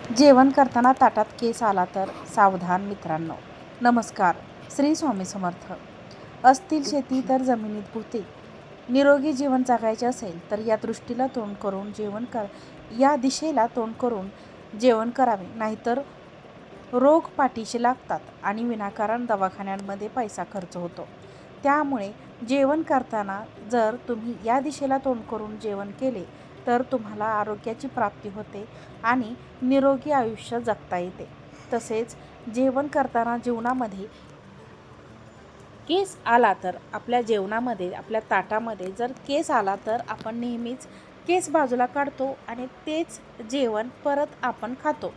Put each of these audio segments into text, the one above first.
जेवण करताना ताटात केस आला तर सावधान मित्रांनो. नमस्कार. श्री स्वामी समर्थ. असतील शेती तर जमिनीत पुरते. निरोगी जीवन जगायचे असेल तर या दृष्टीला तोंड करून या दिशेला तोंड करून जेवण करावे, नाहीतर रोग पाठीशी लागतात आणि विनाकारण दवाखान्यांमध्ये पैसा खर्च होतो. त्यामुळे जेवण करताना जर तुम्ही या दिशेला तोंड करून जेवण केले तर तुम्हाला आरोग्याची प्राप्ती होते आणि निरोगी आयुष्य जगता येते. तसेच जेवण करताना जेवणामध्ये केस आला तर आपल्या ताटामध्ये जर केस आला तर आपण नेहमीच केस बाजूला काढतो आणि तेच जेवण परत आपण खातो.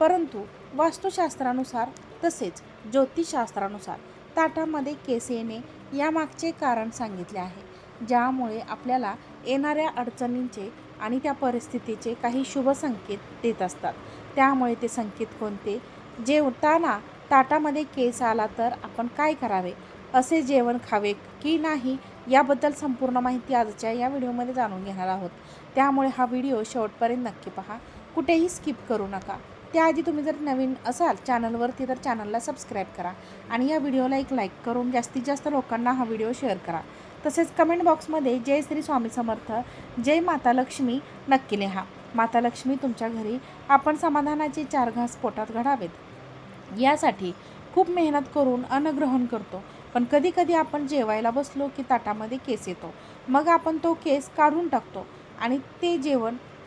परंतु वास्तुशास्त्रानुसार तसेच ज्योतिषशास्त्रानुसार ताटामध्ये केस येणे यामागचे कारण सांगितले आहे, ज्यामुळे आपल्याला येणाऱ्या अडचणींचे आणि त्या परिस्थितीचे काही शुभ संकेत देत असतात. त्यामुळे ते संकेत कोणते? जेवताना ताटामध्ये केस आला तर आपण काय करावे, असे जेवण खावे की नाही, याबद्दल संपूर्ण माहिती आजच्या या व्हिडिओमध्ये जाणून घेणार आहोत. त्यामुळे हा व्हिडिओ शेवटपर्यंत नक्की पहा, कुठेही स्किप करू नका. त्याआधी तुम्ही जर नवीन असाल चॅनलवरती तर चॅनलला सबस्क्राईब करा आणि या व्हिडिओला एक लाईक करून जास्तीत जास्त लोकांना हा व्हिडिओ शेअर करा. तसेच कमेंट बॉक्समध्ये जय श्री स्वामी समर्थ, जय माता लक्ष्मी नक्की लिहा. माता लक्ष्मी तुमच्या घरी आपण समाधानाचे 4 घास पोटात घडावेत यासाठी खूप मेहनत करून अन्न ग्रहण करतो. पण कधी कधी आपण जेवायला बसलो की ताटामध्ये केस येतो. मग आपण तो केस काढून टाकतो आणि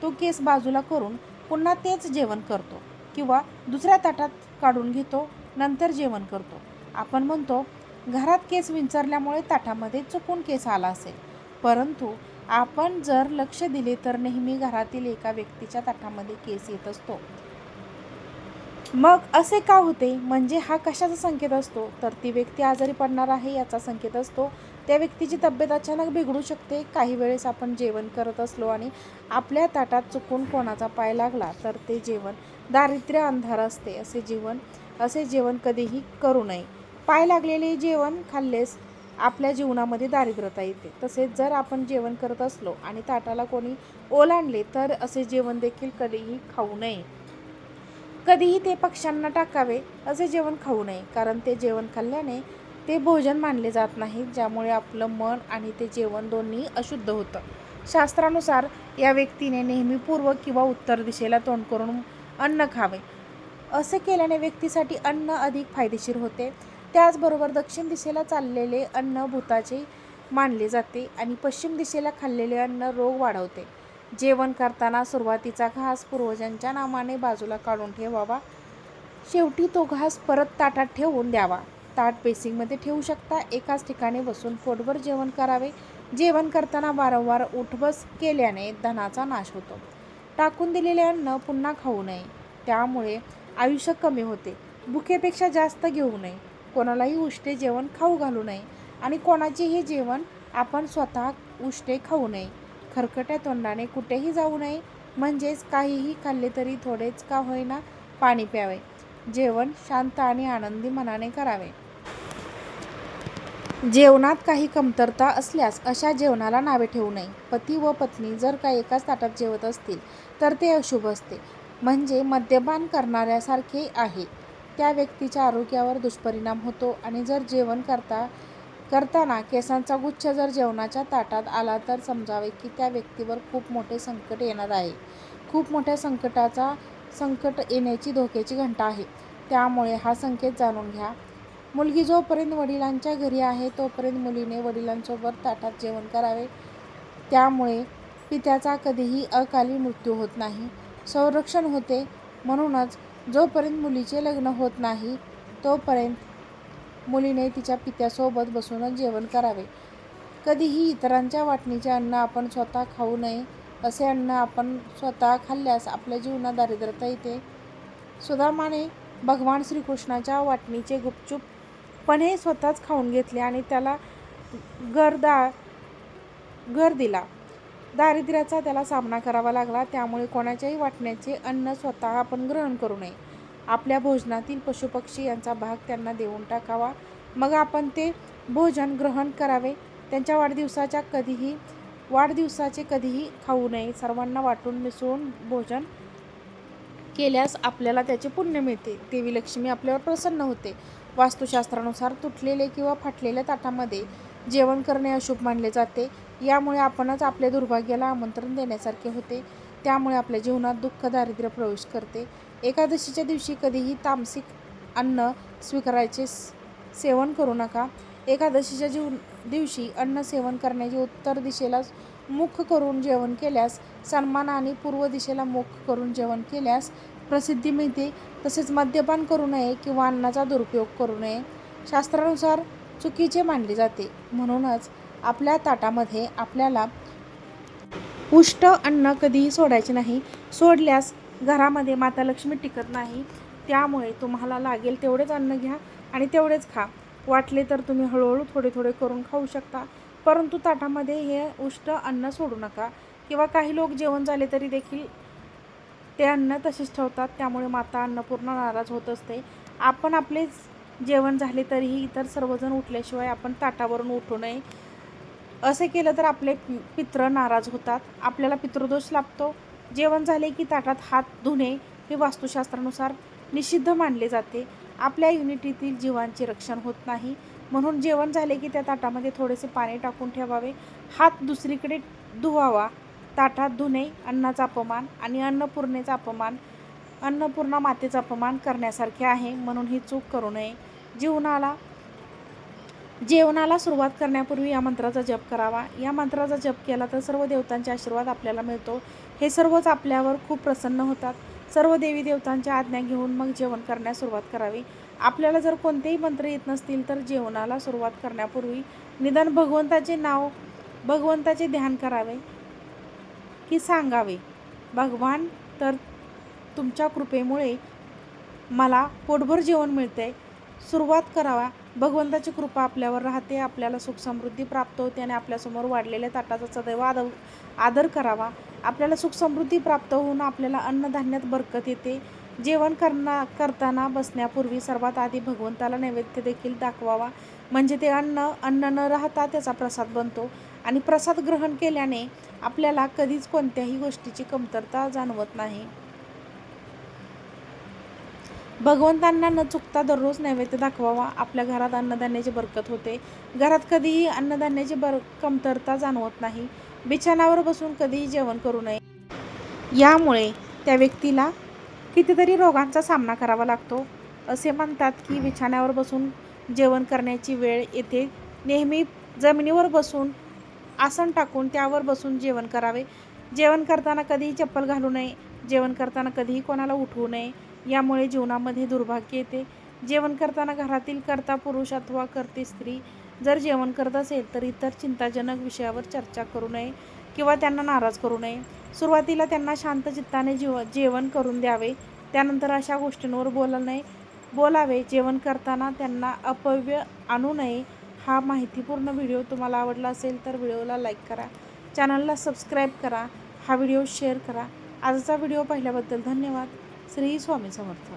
तो केस बाजूला करून पुन्हा तेच जेवण करतो किंवा दुसऱ्या ताटात काढून घेतो, नंतर जेवण करतो. आपण म्हणतो घरात केस विंचरल्यामुळे ताटामध्ये चुकून केस आला असेल. परंतु आपण जर लक्ष दिले तर नेहमी घरातील एका व्यक्तीच्या ताटामध्ये केस येत असतो. मग असे का होते? म्हणजे हा कशाचा संकेत असतो? तर ती व्यक्ती आजारी पडणार आहे याचा संकेत असतो. त्या व्यक्तीची तब्येत अचानक बिघडू शकते. काही वेळेस आपण जेवण करत असलो आणि आपल्या ताटात चुकून कोणाचा पाय लागला तर ते जेवण दारिद्र्य अंधार असते. असे जेवण कधीही करू नये. पाय लागलेले जेवण खाल्लेस आपल्या जीवनामध्ये दारिद्र्यता येते. तसेच जर आपण जेवण करत असलो आणि ताटाला कोणी ओलांडले तर असे जेवण देखील कधीही खाऊ नये. कधीही ते पक्ष्यांना टाकावे असे जेवण खाऊ नये, कारण ते जेवण खाल्ल्याने ते भोजन मानले जात नाही, ज्यामुळे आपलं मन आणि ते जेवण दोन्ही अशुद्ध होतं. शास्त्रानुसार या व्यक्तीने नेहमी पूर्व किंवा उत्तर दिशेला तोंड करून अन्न खावे. असे केल्याने व्यक्तीसाठी अन्न अधिक फायदेशीर होते. त्याचबरोबर दक्षिण दिशेला चाललेले अन्न भूताचे मानले जाते आणि पश्चिम दिशेला खाल्लेले अन्न रोग वाढवते. जेवण करताना सुरुवातीचा घास पूर्वजांच्या नामाने बाजूला काढून ठेवावा. शेवटी तो घास परत ताटात ठेवून द्यावा. ताट बेसिंगमध्ये ठेवू शकता. एकाच ठिकाणी बसून पोटभर जेवण करावे. जेवण करताना वारंवार उठबस केल्याने धनाचा नाश होतो. टाकून दिलेले अन्न पुन्हा खाऊ नये, त्यामुळे आयुष्य कमी होते. भुकेपेक्षा जास्त घेऊ नये. कोणालाही उष्टे जेवण खाऊ घालू नये आणि कोणाचेही जेवण आपण स्वतः उष्टे खाऊ नये. खरकट्या तोंडाने कुठेही जाऊ नये. म्हणजेच काहीही खाल्ले तरी थोडेच का होईना पाणी प्यावे. जेवण शांत आणि आनंदी मनाने करावे. जेवणात काही कमतरता असल्यास अशा जेवणाला नावे ठेवू नये. पती व पत्नी जर का एकाच ताटात जेवत असतील तर ते अशुभ असते, म्हणजे मद्यपान करणाऱ्यासारखे आहे. त्या व्यक्तीच्या आरोग्यावर दुष्परिणाम होतो आणि जर जेवण करताना केसांचा गुच्छ जर जेवणाच्या ताटात आला तर समजावे की त्या व्यक्तीवर खूप मोठे संकट येणार आहे. खूप मोठ्या संकट येण्याची धोक्याची घंटा आहे. त्यामुळे हा संकेत जाणून घ्या. मुलगी जोपर्यंत वडिलांच्या घरी आहे तोपर्यंत मुलीने वडिलांसोबत ताटात जेवण करावे. त्यामुळे पित्याचा कधीही अकाली मृत्यू होत नाही, संरक्षण होते. म्हणूनच जोपर्यंत मुलीचे लग्न होत नाही तोपर्यंत मुलीने तिच्या पित्यासोबत बसूनच जेवण करावे. कधीही इतरांच्या वाटणीचे अन्न आपण स्वतः खाऊ नये. असे अन्न आपण स्वतः खाल्ल्यास आपल्या जीवनात दारिद्र्यता येते. सुदामाने भगवान श्रीकृष्णाच्या वाटणीचे गुपचूपपणे स्वतःच खाऊन घेतले आणि त्याला घर दिला. दारिद्र्याचा त्याला सामना करावा लागला. त्यामुळे कोणाच्याही वाटण्याचे अन्न स्वतः आपण ग्रहण करू नये. आपल्या भोजनातील पशुपक्षी यांचा भाग त्यांना देऊन टाकावा. मग आपण ते भोजन ग्रहण करावे. त्यांच्या वाढदिवसाचे कधीही खाऊ नये. सर्वांना वाटून मिसळून भोजन केल्यास आपल्याला त्याचे पुण्य मिळते. देवी लक्ष्मी आपल्यावर प्रसन्न होते. वास्तुशास्त्रानुसार तुटलेले किंवा फाटलेल्या ताटामध्ये जेवण करणे अशुभ मानले जाते. यामुळे आपणच आपल्या दुर्भाग्याला आमंत्रण देण्यासारखे होते. त्यामुळे आपल्या जीवनात दुःख दारिद्र्य प्रवेश करते. एकादशीच्या दिवशी कधीही तामसिक अन्न स्वीकारायचे सेवन करू नका. एकादशीच्या दिवशी अन्न सेवन करण्याचे उत्तर दिशेला मुख करून जेवण केल्यास सन्मान आणि पूर्व दिशेला मुख करून जेवण केल्यास प्रसिद्धी मिळते. तसेच मद्यपान करू नये किंवा अन्नाचा दुरुपयोग करू नये शास्त्रानुसार चुकीचे मानले जाते. म्हणूनच आपल्या ताटामध्ये आपल्याला उष्ट अन्न कधीही सोडायचे नाही. सोडल्यास घरामध्ये माता लक्ष्मी टिकत नाही. त्यामुळे तुम्हाला लागेल तेवढेच अन्न घ्या आणि तेवढेच खा. वाटले तर तुम्ही हळूहळू थोडे थोडे करून खाऊ शकता, परंतु ताटामध्ये हे उष्ट अन्न सोडू नका. किंवा काही लोक जेवण झाले तरी देखील ते अन्न तसेच ठेवतात. त्यामुळे माता अन्नपूर्णा नाराज होत असते. आपण आपले जेवण झाले तरीही इतर सर्वजण उठल्याशिवाय आपण ताटावरून उठू नये. असे केलं तर आपले पित्र नाराज होतात, आपल्याला पितृदोष लाभतो. जेवण झाले की ताटात हात धुणे हे वास्तुशास्त्रानुसार निषिद्ध मानले जाते. आपल्या युनिटीतील जीवांचे रक्षण होत नाही. म्हणून जेवण झाले की त्या ताटामध्ये थोडेसे पाणी टाकून ठेवावे. हात दुसरीकडे धुवावा. ताटात धुणे अन्नाचा अपमान आणि अन्नपूर्णेचा अपमान, अन्नपूर्णा मातेचा अपमान करण्यासारखे आहे. म्हणून ही चूक करू नये. जेवणाला सुरुवात करण्यापूर्वी या मंत्राचा जप करावा. या मंत्राचा जप केला तर सर्व देवतांचे आशीर्वाद आपल्याला मिळतो. हे सर्वच आपल्यावर खूप प्रसन्न होतात. सर्व देवी देवतांच्या आज्ञा घेऊन मग जेवण करण्यास सुरुवात करावी. आपल्याला जर कोणतेही मंत्र येत नसतील तर जेवणाला सुरुवात करण्यापूर्वी निदान भगवंताचे ध्यान करावे की सांगावे, भगवान तर तुमच्या कृपेमुळे मला पोटभर जेवण मिळते. सुरुवात करावा. भगवंताची कृपा आपल्यावर राहते. आपल्याला सुख समृद्धी प्राप्त होते आणि आपल्यासमोर वाढलेल्या ताटाचा सदैव आदर करावा. आपल्याला सुख समृद्धी प्राप्त होऊन आपल्याला अन्नधान्यात बरकत येते. जेवण करताना बसण्यापूर्वी सर्वात आधी भगवंताला नैवेद्य देखील दाखवावा. म्हणजे ते अन्न न राहता त्याचा प्रसाद बनतो आणि प्रसाद ग्रहण केल्याने आपल्याला कधीच कोणत्याही गोष्टीची कमतरता जाणवत नाही. भगवंतांना न चुकता दररोज नैवेद्य दाखवावा. आपल्या घरात अन्नधान्याची बरकत होते. घरात कधीही अन्नधान्याची कमतरता जाणवत नाही. बिछाणावर बसून कधीही जेवण करू नये. यामुळे त्या व्यक्तीला कितीतरी रोगांचा सामना करावा लागतो. असे म्हणतात की बिछाण्यावर बसून जेवण करण्याची वेळ येते. नेहमी जमिनीवर बसून आसन टाकून त्यावर बसून जेवण करावे. जेवण करताना कधीही चप्पल घालू नये. जेवण करताना कधीही कोणाला उठवू नये. यामुळे जीवनामध्ये दुर्भाग्य येते. जेवण करताना घरातील कर्ता पुरुष अथवा कर्ती स्त्री जर जेवण करत असेल तर इतर चिंताजनक विषयावर चर्चा करू नये किंवा त्यांना नाराज करू नये. सुरुवातीला त्यांना शांत चित्ताने जेवण करून द्यावे. त्यानंतर अशा गोष्टींवर बोलावे. जेवण करताना त्यांना अपव्यय आणू नये. हा माहितीपूर्ण व्हिडिओ तुम्हाला आवडला असेल तर व्हिडिओला लाईक करा, चॅनलला सबस्क्राईब करा, हा व्हिडिओ शेअर करा. आजचा व्हिडिओ पाहिल्याबद्दल धन्यवाद. श्री स्वामी समर्थ.